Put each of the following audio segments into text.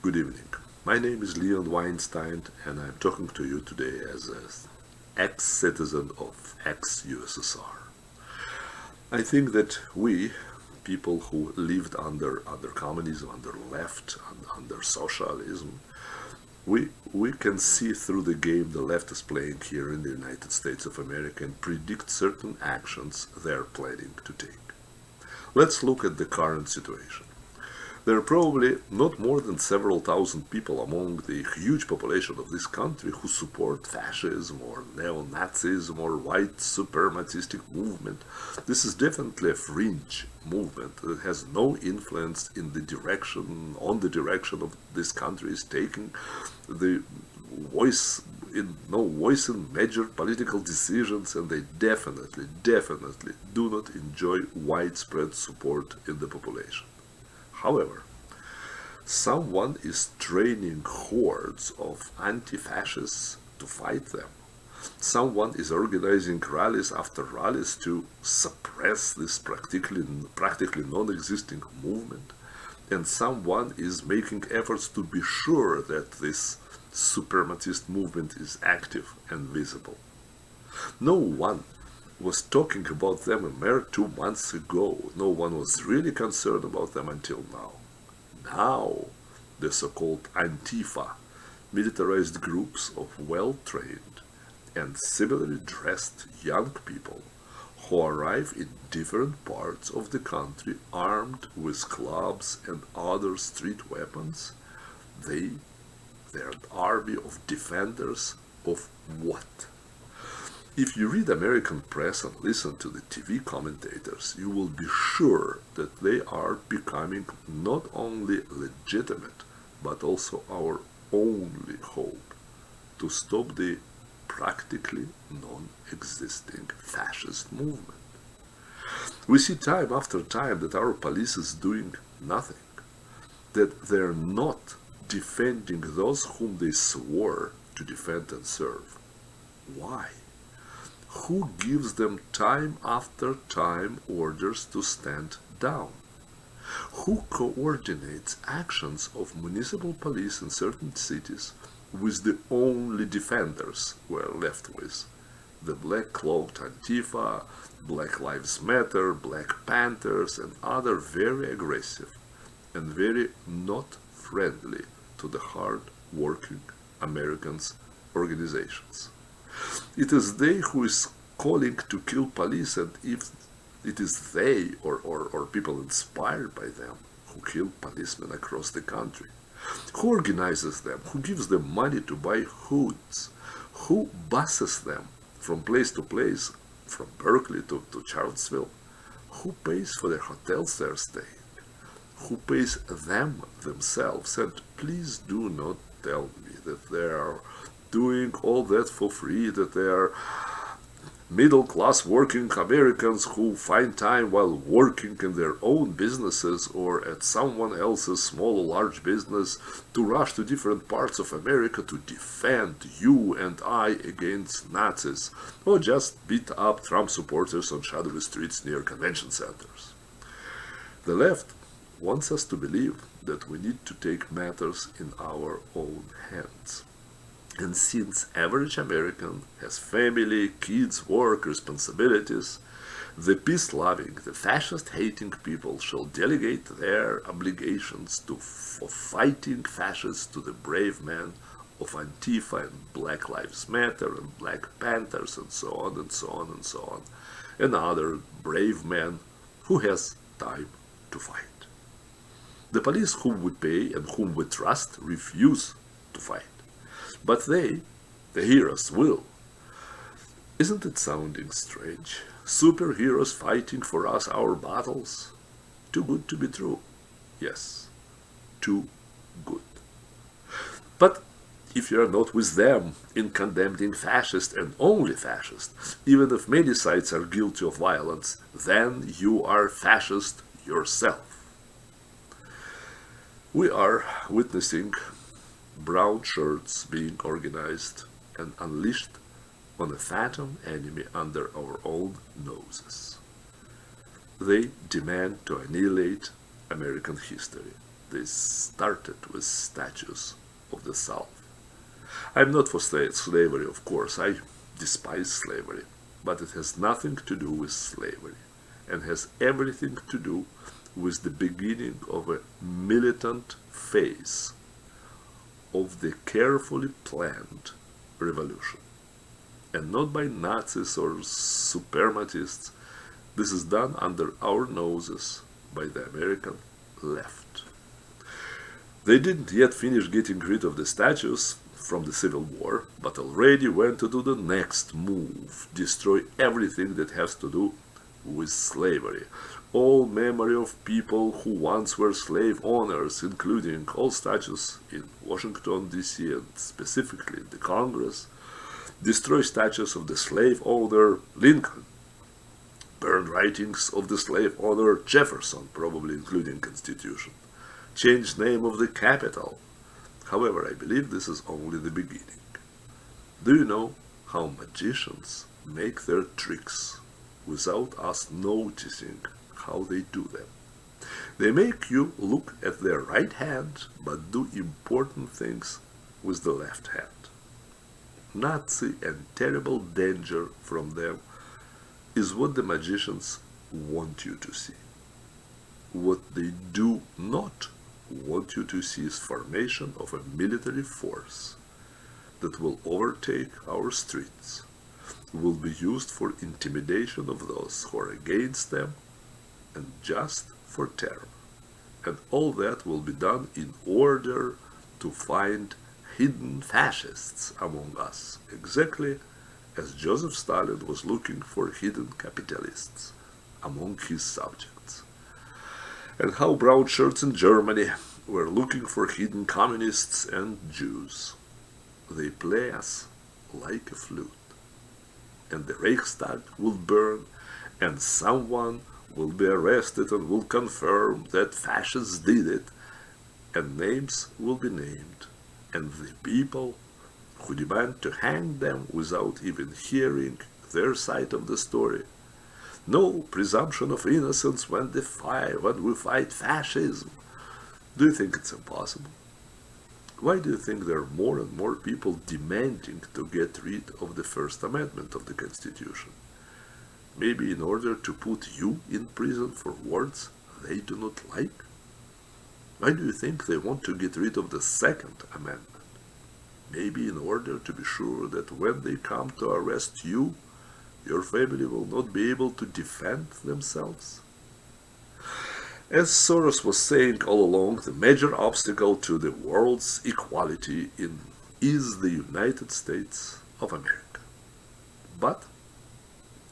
Good evening. My name is Leon Weinstein, and I'm talking to you today as an ex-citizen of ex-USSR. I think that we, people who lived under communism, under left, under socialism, we can see through the game the left is playing here in the United States of America and predict certain actions they're planning to take. Let's look at the current situation. There are probably not more than several thousand people among the huge population of this country who support fascism or neo-Nazism or white supremacistic movement. This is definitely a fringe movement that has no influence on the direction of this country is taking, the no voice in major political decisions, and they definitely do not enjoy widespread support in the population. However, someone is training hordes of anti-fascists to fight them. Someone is organizing rallies after rallies to suppress this practically non-existing movement. And someone is making efforts to be sure that this supremacist movement is active and visible. No one was talking about them a mere 2 months ago. No one was really concerned about them until now. Now, the so-called antifa, militarized groups of well-trained and similarly dressed young people who arrive in different parts of the country armed with clubs and other street weapons, they're an army of defenders of what? If you read American press and listen to the TV commentators, you will be sure that they are becoming not only legitimate, but also our only hope to stop the practically non-existing fascist movement. We see time after time that our police is doing nothing, that they're not defending those whom they swore to defend and serve. Why? Who gives them time after time orders to stand down? Who coordinates actions of municipal police in certain cities with the only defenders we're left with? The black-cloaked Antifa, Black Lives Matter, Black Panthers, and other very aggressive and very not friendly to the hard-working Americans organizations. It is they who is calling to kill police, and if it is they or people inspired by them who kill policemen across the country, who organizes them, who gives them money to buy hoods, who buses them from place to place, from Berkeley to Charlottesville, who pays for the hotels they're staying, who pays them themselves, and please do not tell me that they are doing all that for free, that they are middle-class working Americans who find time while working in their own businesses or at someone else's small or large business to rush to different parts of America to defend you and I against Nazis, or just beat up Trump supporters on shadowy streets near convention centers. The left wants us to believe that we need to take matters in our own hands. And since average American has family, kids, work, responsibilities, the peace-loving, the fascist-hating people shall delegate their obligations for fighting fascists to the brave men of Antifa and Black Lives Matter and Black Panthers and so on and so on and so on, and other brave men who has time to fight. The police whom we pay and whom we trust refuse to fight. But they, the heroes, will. Isn't it sounding strange? Superheroes fighting for us our battles? Too good to be true. Yes, too good. But if you are not with them in condemning fascists and only fascists, even if many sides are guilty of violence, then you are fascist yourself. We are witnessing brown shirts being organized and unleashed on a phantom enemy under our own noses. They demand to annihilate American history. they started with statues of the South. I'm not for slavery, of course. I despise slavery. But it has nothing to do with slavery and has everything to do with the beginning of a militant phase of the carefully planned revolution. And not by Nazis or supremacists. This is done under our noses by the American left. They didn't yet finish getting rid of the statues from the Civil War, but already went to do the next move, destroy everything that has to do with slavery. All memory of people who once were slave owners, including all statues in Washington, D.C., and specifically in the Congress, destroy statues of the slave owner Lincoln, burn writings of the slave owner Jefferson, probably including Constitution, change name of the capital. However, I believe this is only the beginning. Do you know how magicians make their tricks without us noticing how they do them? They make you look at their right hand but do important things with the left hand. Nazi and terrible danger from them is what the magicians want you to see. What they do not want you to see is formation of a military force that will overtake our streets, will be used for intimidation of those who are against them, and just for terror. And all that will be done in order to find hidden fascists among us, exactly as Joseph Stalin was looking for hidden capitalists among his subjects. And how brown shirts in Germany were looking for hidden communists and Jews. They play us like a flute. And the Reichstag will burn, and someone will be arrested and will confirm that fascists did it, and names will be named, and the people who demand to hang them without even hearing their side of the story. No presumption of innocence when we fight fascism. Do you think it's impossible? Why do you think there are more and more people demanding to get rid of the First Amendment of the Constitution? Maybe in order to put you in prison for words they do not like? Why do you think they want to get rid of the Second Amendment? Maybe in order to be sure that when they come to arrest you, your family will not be able to defend themselves? As Soros was saying all along, the major obstacle to the world's equality is the United States of America. But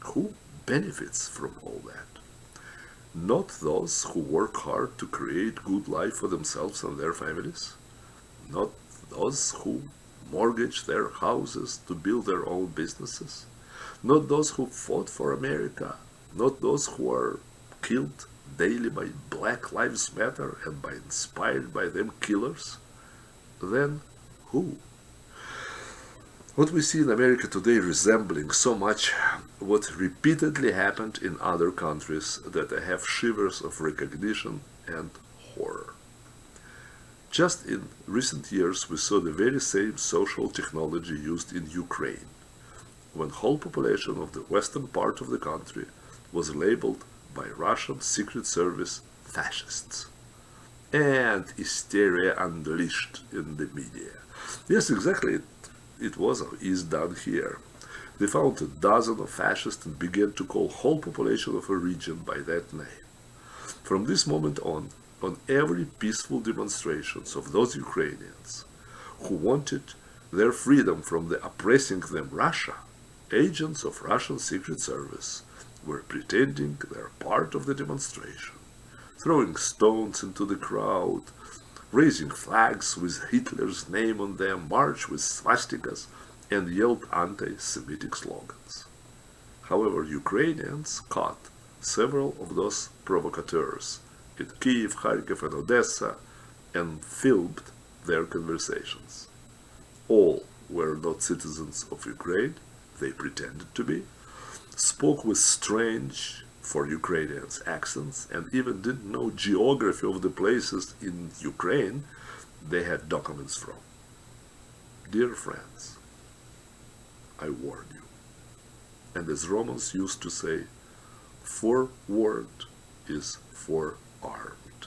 who benefits from all that? Not those who work hard to create good life for themselves and their families, not those who mortgage their houses to build their own businesses, not those who fought for America, not those who are killed daily by Black Lives Matter and by inspired by them killers. Then who? What we see in America today resembling so much what repeatedly happened in other countries that I have shivers of recognition and horror. Just in recent years we saw the very same social technology used in Ukraine, when whole population of the western part of the country was labeled by Russian Secret Service fascists, and hysteria unleashed in the media. Yes, exactly, it was or is done here. They found a dozen of fascists and began to call whole population of a region by that name. From this moment on every peaceful demonstrations of those Ukrainians who wanted their freedom from the oppressing them Russia, agents of Russian Secret Service were pretending they're part of the demonstration, throwing stones into the crowd, raising flags with Hitler's name on them, march with swastikas, and yelled anti-Semitic slogans. However, Ukrainians caught several of those provocateurs in Kiev, Kharkiv, and Odessa and filmed their conversations. All were not citizens of Ukraine, they pretended to be, spoke with strange for Ukrainians' accents and even didn't know geography of the places in Ukraine they had documents from. Dear friends, I warn you. And as Romans used to say, forewarned is forearmed.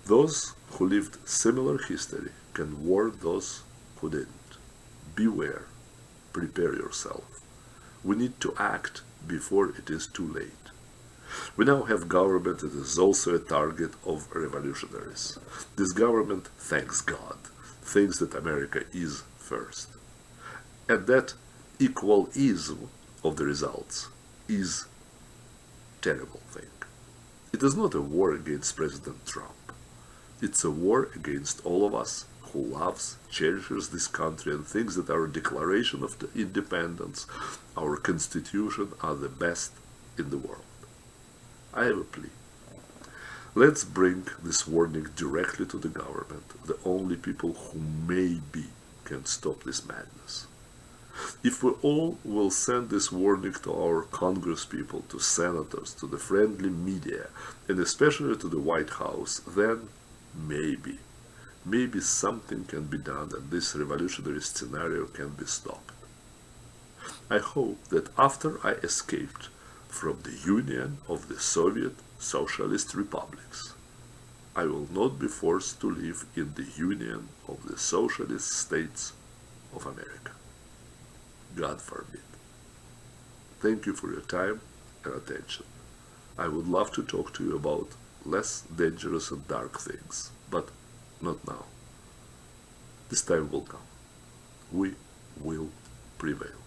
Those who lived similar history can warn those who didn't. Beware, prepare yourself. We need to act before it is too late. We now have government that is also a target of revolutionaries. This government, thanks God, thinks that America is first. And that equalism of the results is a terrible thing. It is not a war against President Trump. It's a war against all of us who loves, cherishes this country and thinks that our Declaration of Independence, our Constitution are the best in the world. I have a plea. Let's bring this warning directly to the government, the only people who maybe can stop this madness. If we all will send this warning to our congresspeople, to senators, to the friendly media, and especially to the White House, then maybe something can be done and this revolutionary scenario can be stopped. I hope that after I escaped from the Union of the Soviet Socialist Republics, I will not be forced to live in the Union of the Socialist States of America. God forbid. Thank you for your time and attention. I would love to talk to you about less dangerous and dark things, but not now. This time will come. We will prevail.